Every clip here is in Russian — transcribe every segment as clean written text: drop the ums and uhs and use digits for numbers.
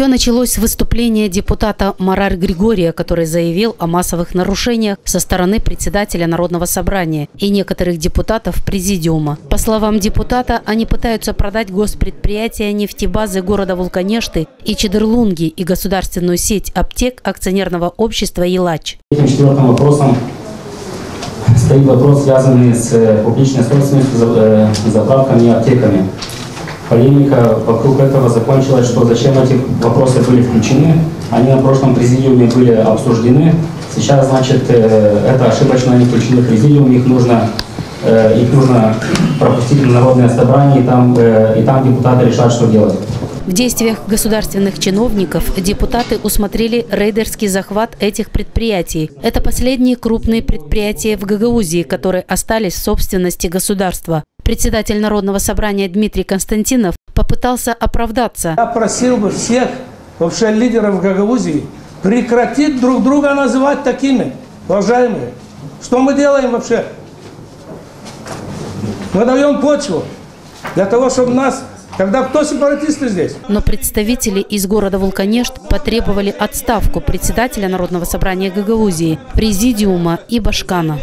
Все началось с выступления депутата Марар Григория, который заявил о массовых нарушениях со стороны председателя Народного собрания и некоторых депутатов Президиума. По словам депутата, они пытаются продать госпредприятия нефтебазы города Вулканешты и Чедерлунги и государственную сеть аптек акционерного общества «Елач». Этим четвертым вопросом стоит вопрос, связанный с публичной собственностью, заправками и аптеками. Полемика вокруг этого закончилась, что зачем эти вопросы были включены. Они на прошлом президиуме были обсуждены. Сейчас, значит, это ошибочно не включены в президиум. Их нужно пропустить на народное собрание, и там депутаты решат, что делать. В действиях государственных чиновников депутаты усмотрели рейдерский захват этих предприятий. Это последние крупные предприятия в Гагаузии, которые остались в собственности государства. Председатель Народного собрания Дмитрий Константинов попытался оправдаться. Я просил бы всех вообще лидеров Гагаузии прекратить друг друга называть такими, уважаемые. Что мы делаем вообще? Мы даем почву для того, чтобы нас... Тогда кто сепаратисты здесь? Но представители из города Вулканешт потребовали отставку председателя Народного собрания Гагаузии, Президиума и Башкана.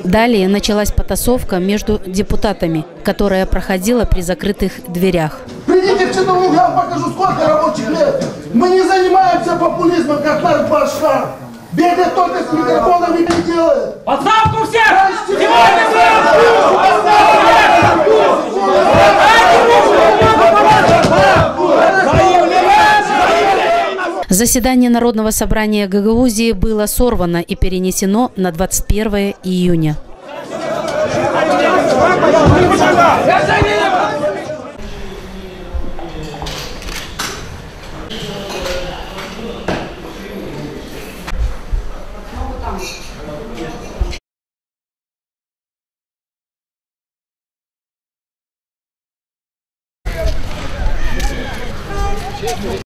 Далее началась потасовка между депутатами, которая проходила при закрытых дверях. Придите к Чедерлунгу, я вам покажу, сколько рабочих лет. Мы не занимаемся популизмом, как наш Башкар. Бегает только с микрофонами не делает. Отставку всех! Заседание Народного собрания Гагаузии было сорвано и перенесено на 21 июня.